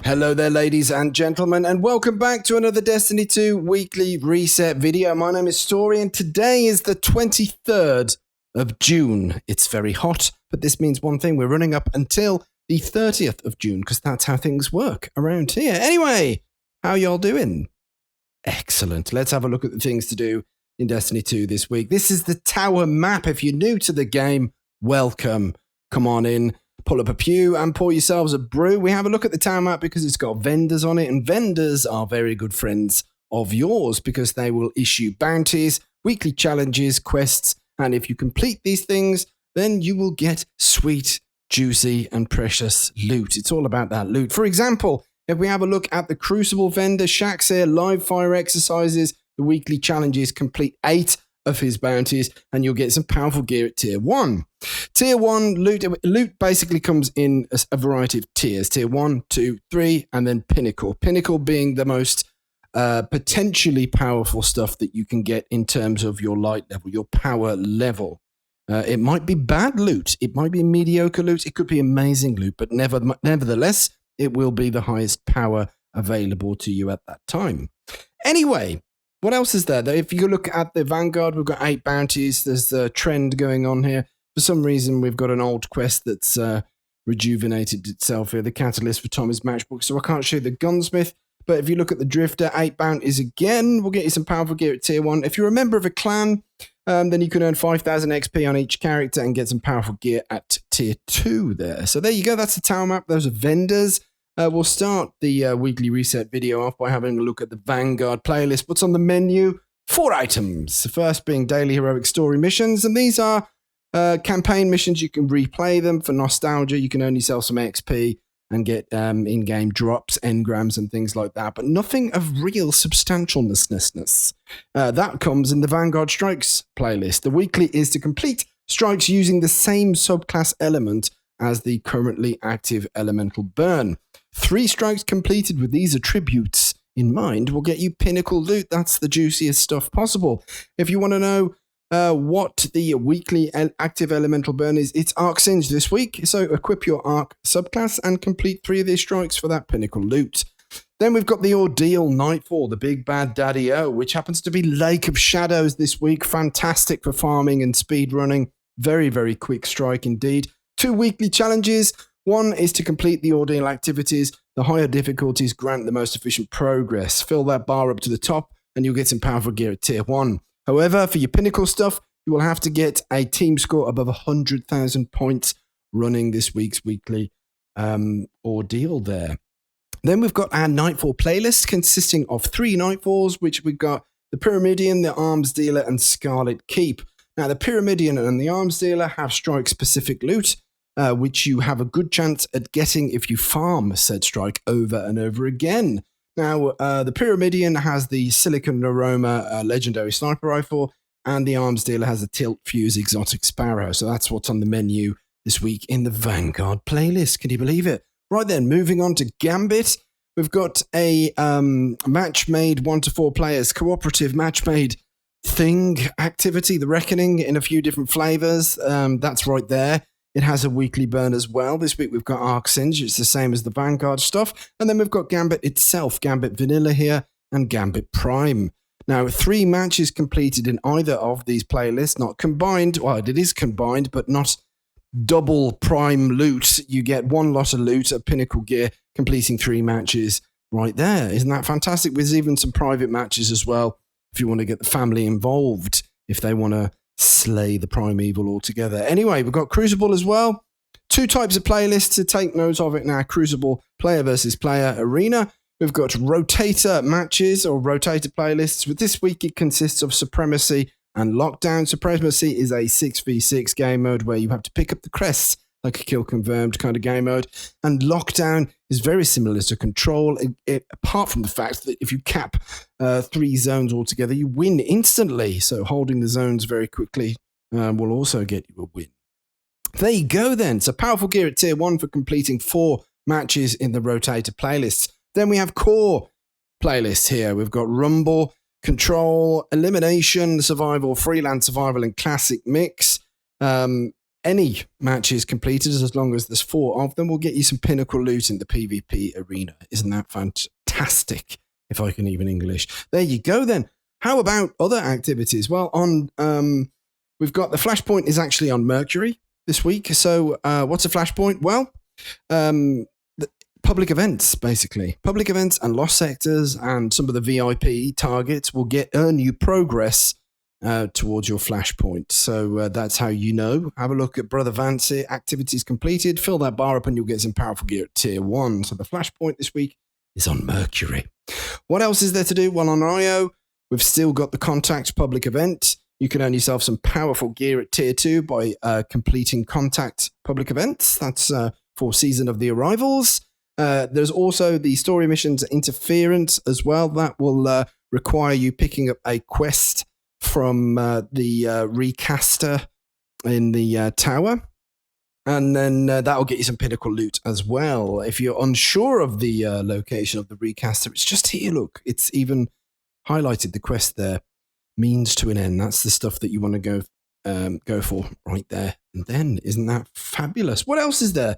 Hello there, ladies and gentlemen, and welcome back to another Destiny 2 weekly reset video. My name is Story, and today is the 23rd of June. It's very hot, but this means one thing. We're running up until the 30th of June, because that's how things work around here. Anyway, how y'all doing? Excellent. Let's have a look at the things to do in Destiny 2 this week. This is the tower map. If you're new to the game, welcome. Come on in. Pull up a pew and pour yourselves a brew. We have a look at the town map because it's got vendors on it, and vendors are very good friends of yours because they will issue bounties, weekly challenges, quests, and if you complete these things, then you will get sweet, juicy, and precious loot. It's all about that loot. For example, if we have a look at the Crucible vendor, Shaxx here, live fire exercises, the weekly challenges, complete 8 of his bounties, and you'll get some powerful gear at Tier 1. Tier 1 loot basically comes in a variety of tiers. Tier 1, 2, 3, and then Pinnacle. Pinnacle being the most potentially powerful stuff that you can get in terms of your light level, your power level. It might be bad loot. It might be mediocre loot. It could be amazing loot, but nevertheless, it will be the highest power available to you at that time. Anyway, what else is there? If you look at the Vanguard, we've got 8 bounties. There's a trend going on here. For some reason, we've got an old quest that's rejuvenated itself here. The Catalyst for Tommy's Matchbook. So I can't show you the Gunsmith. But if you look at the Drifter, 8 bounties again. We'll get you some powerful gear at Tier 1. If you're a member of a clan, then you can earn 5,000 XP on each character and get some powerful gear at Tier 2 there. So there you go. That's the tower map. Those are vendors. We'll start the weekly reset video off by having a look at the Vanguard playlist. What's on the menu? 4 items. The first being daily heroic story missions, and these are campaign missions. You can replay them for nostalgia. You can earn yourself some XP and get in-game drops, engrams, and things like that, but nothing of real substantialness. That comes in the Vanguard Strikes playlist. The weekly is to complete strikes using the same subclass element as the currently active elemental burn. 3 strikes completed with these attributes in mind will get you pinnacle loot. That's the juiciest stuff possible. If you want to know what the weekly active elemental burn is, it's Arc Singe this week. So equip your Arc subclass and complete 3 of these strikes for that pinnacle loot. Then we've got the Ordeal Nightfall, the big bad daddy-o, which happens to be Lake of Shadows this week. Fantastic for farming and speed running. Very, very quick strike indeed. 2 weekly challenges. One is to complete the ordeal activities. The higher difficulties grant the most efficient progress. Fill that bar up to the top and you'll get some powerful gear at Tier 1. However, for your pinnacle stuff, you will have to get a team score above 100,000 points running this week's weekly ordeal there. Then we've got our Nightfall playlist consisting of 3 Nightfalls, which we've got the Pyramidion, the Arms Dealer, and Scarlet Keep. Now, the Pyramidion and the Arms Dealer have strike-specific loot, which you have a good chance at getting if you farm said strike over and over again. Now, the Pyramidion has the Silicon Aroma Legendary Sniper Rifle, and the Arms Dealer has the Tilt Fuse Exotic Sparrow. So that's what's on the menu this week in the Vanguard playlist. Can you believe it? Right then, moving on to Gambit. We've got a match-made 1-to-4 players cooperative match-made thing activity, The Reckoning, in a few different flavors. That's right there. It has a weekly burn as well. This week we've got Arc Singe. It's the same as the Vanguard stuff. And then we've got Gambit itself, Gambit Vanilla here, and Gambit Prime. Now, 3 matches completed in either of these playlists, not combined. Well, it is combined, but not double Prime loot. You get 1 lot of loot at Pinnacle Gear, completing 3 matches right there. Isn't that fantastic? There's even some private matches as well, if you want to get the family involved, if they want to slay the primeval altogether. Anyway, we've got Crucible as well. 2 types of playlists to take note of it now. Crucible player versus player arena. We've got rotator matches or rotator playlists. With this week, it consists of Supremacy and Lockdown. Supremacy is a 6v6 game mode where you have to pick up the crests, like a kill confirmed kind of game mode. And Lockdown is very similar to Control, apart from the fact that if you cap 3 zones altogether, you win instantly. So holding the zones very quickly will also get you a win. There you go then. So powerful gear at Tier 1 for completing 4 matches in the Rotator playlists. Then we have Core playlists here. We've got Rumble, Control, Elimination, Survival, Freelance Survival, and Classic Mix. any matches completed, as long as there's 4 of them, will get you some pinnacle loot in the PvP arena. Isn't that fantastic? If I can even English. There you go then. How about other activities? Well, we've got the Flashpoint is actually on Mercury this week. So what's a Flashpoint? Well, public events, basically. Public events and lost sectors and some of the VIP targets will earn you progress towards your Flashpoint. So that's how you know. Have a look at Brother Vance, activities completed. Fill that bar up and you'll get some powerful gear at Tier 1. So the Flashpoint this week is on Mercury. What else is there to do? Well, on IO, we've still got the Contact public event. You can earn yourself some powerful gear at Tier 2 by completing Contact public events. That's for Season of the Arrivals. There's also the Story Missions Interference as well. That will require you picking up a quest from the Recaster in the tower. And then that will get you some pinnacle loot as well. If you're unsure of the location of the Recaster, it's just here, look. It's even highlighted the quest there. Means to an end. That's the stuff that you want to go for right there. And then, isn't that fabulous? What else is there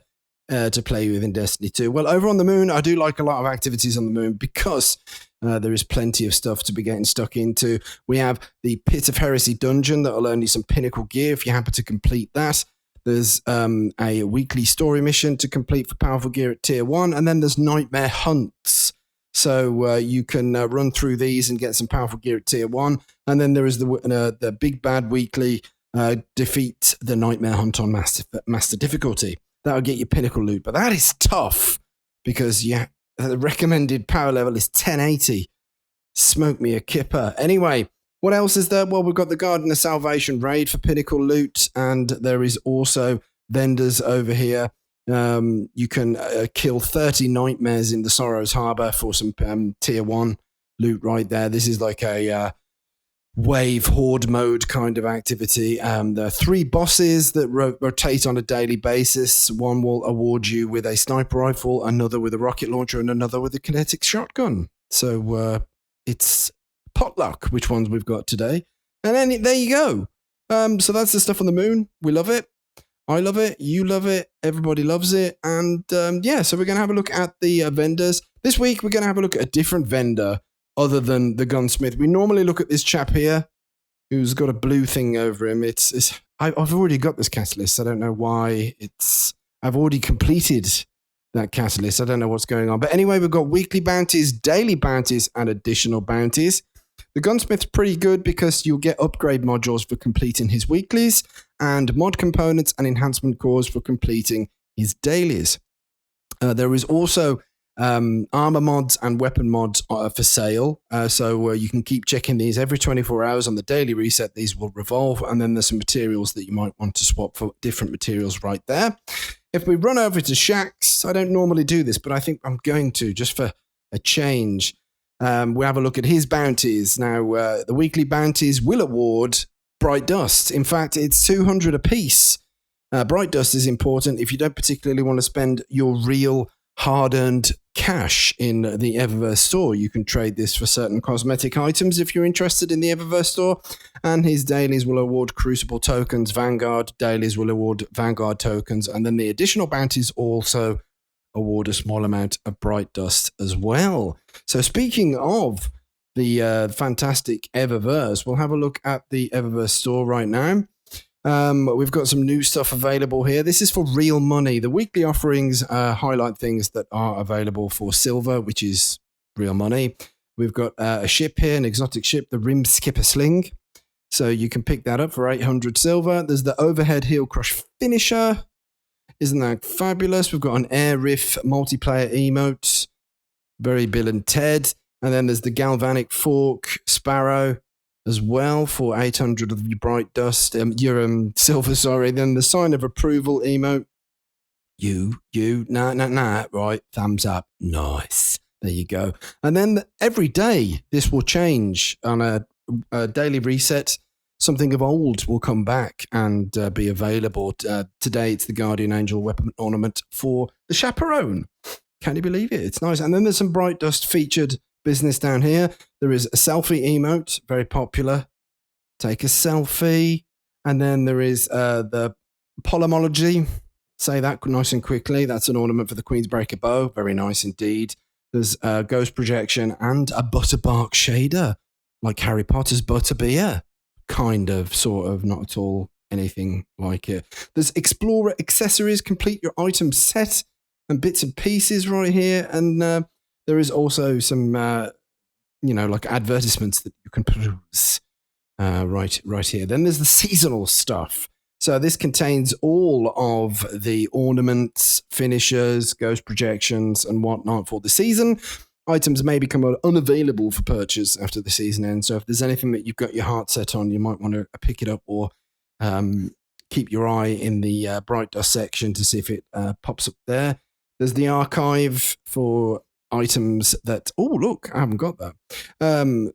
to play with in Destiny 2? Well, over on the moon, I do like a lot of activities on the moon because there is plenty of stuff to be getting stuck into. We have the Pit of Heresy dungeon that will earn you some pinnacle gear if you happen to complete that. There's a weekly story mission to complete for powerful gear at Tier 1. And then there's Nightmare Hunts. So you can run through these and get some powerful gear at Tier 1. And then there is the Big Bad Weekly, defeat the Nightmare Hunt on Master difficulty. That'll get you pinnacle loot. But that is tough because the recommended power level is 1080. Smoke me a kipper. Anyway, what else is there? Well, we've got the Garden of Salvation raid for pinnacle loot. And there is also vendors over here. You can kill 30 nightmares in the Sorrows Harbor for some Tier 1 loot right there. This is like a wave horde mode kind of activity. There are 3 bosses that rotate on a daily basis. One will award you with a sniper rifle, another with a rocket launcher, and another with a kinetic shotgun. So it's potluck which ones we've got today. And then there you go. So that's the stuff on the moon. We love it. I love it. You love it. Everybody loves it. And so we're going to have a look at the vendors. This week, we're going to have a look at a different vendor other than the gunsmith. We normally look at this chap here who's got a blue thing over him. I've already got this catalyst. I don't know why I've already completed that catalyst. I don't know what's going on. But anyway, we've got weekly bounties, daily bounties, and additional bounties. The gunsmith's pretty good because you'll get upgrade modules for completing his weeklies and mod components and enhancement cores for completing his dailies. There is also armor mods and weapon mods for sale. So you can keep checking these every 24 hours on the daily reset. These will revolve. And then there's some materials that you might want to swap for different materials right there. If we run over to Shaxx, I don't normally do this, but I think I'm going to just for a change. We have a look at his bounties. Now, the weekly bounties will award Bright Dust. In fact, it's 200 apiece. Bright Dust is important if you don't particularly want to spend your real hard-earned cash in the Eververse store. You can trade this for certain cosmetic items if you're interested in the Eververse store. And his dailies will award Crucible tokens. Vanguard dailies will award Vanguard tokens. And then the additional bounties also award a small amount of Bright Dust as well. So speaking of the fantastic Eververse, we'll have a look at the Eververse store right now. We've got some new stuff available here. This is for real money. The weekly offerings highlight things that are available for silver, which is real money. We've got a ship here, an exotic ship, the Rim Skipper Sling. So you can pick that up for 800 silver. There's the Overhead Heel Crush Finisher. Isn't that fabulous? We've got an Air Riff multiplayer emote. Very Bill and Ted. And then there's the Galvanic Fork Sparrow as well for 800 of your Bright Dust. Your silver, sorry. Then the Sign of Approval emote. Nah. Right, thumbs up. Nice. There you go. And then every day this will change on a daily reset. Something of old will come back and be available. Today, it's the Guardian Angel weapon ornament for the Chaperone. Can you believe it? It's nice. And then there's some Bright Dust featured business down here. There is a selfie emote, very popular. Take a selfie. And then there is the Polymology, say that nice and quickly. That's an ornament for the Queensbreaker bow. Very nice indeed. There's a Ghost Projection and a Butterbark shader, like Harry Potter's Butterbeer. Kind of, sort of, not at all anything like it. There's Explorer accessories, complete your item set and bits and pieces right here. And there is also some, like advertisements that you can peruse right here. Then there's the seasonal stuff. So this contains all of the ornaments, finishers, ghost projections, and whatnot for the season. Items may become unavailable for purchase after the season ends. So if there's anything that you've got your heart set on, you might want to pick it up or keep your eye in the Bright Dust section to see if it pops up there. There's the archive for items that, oh, look, I haven't got that.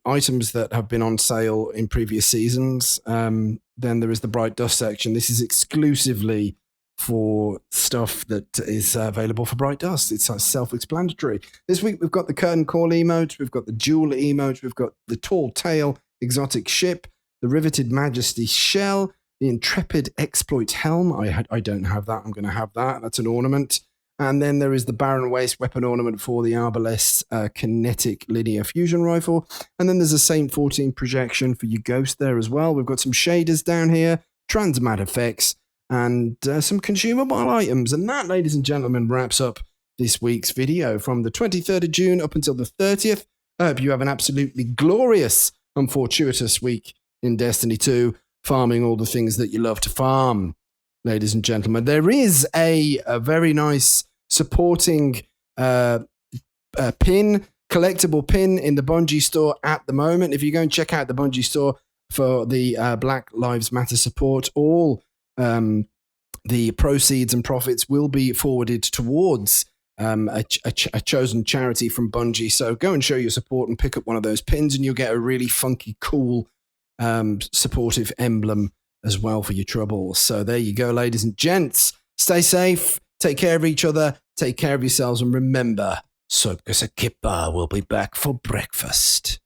Items that have been on sale in previous seasons. Then there is the Bright Dust section. This is exclusively for stuff that is available for Bright Dust. It's self-explanatory. This week we've got the Curtain Call emote, we've got the Jewel emote, we've got the Tall Tale exotic ship, the Riveted Majesty shell, the Intrepid Exploit helm. I don't have that. I'm going to have that. That's an ornament. And then there is the Barren Waste weapon ornament for the Arbalest kinetic linear fusion rifle. And then there's a Saint 14 projection for your Ghost there as well. We've got some shaders down here, transmat effects, and some consumable items. And that, ladies and gentlemen, wraps up this week's video from the 23rd of June up until the 30th. I hope you have an absolutely glorious and fortuitous week in Destiny 2, farming all the things that you love to farm, ladies and gentlemen. There is a very nice supporting collectible pin in the Bungie store at the moment. If you go and check out the Bungie store for the Black Lives Matter support, all the proceeds and profits will be forwarded towards a chosen charity from Bungie. So go and show your support and pick up one of those pins, and you'll get a really funky, cool, supportive emblem as well for your troubles. So there you go, ladies and gents. Stay safe, take care of each other, take care of yourselves, and remember, Sobkasa Kippa will be back for breakfast.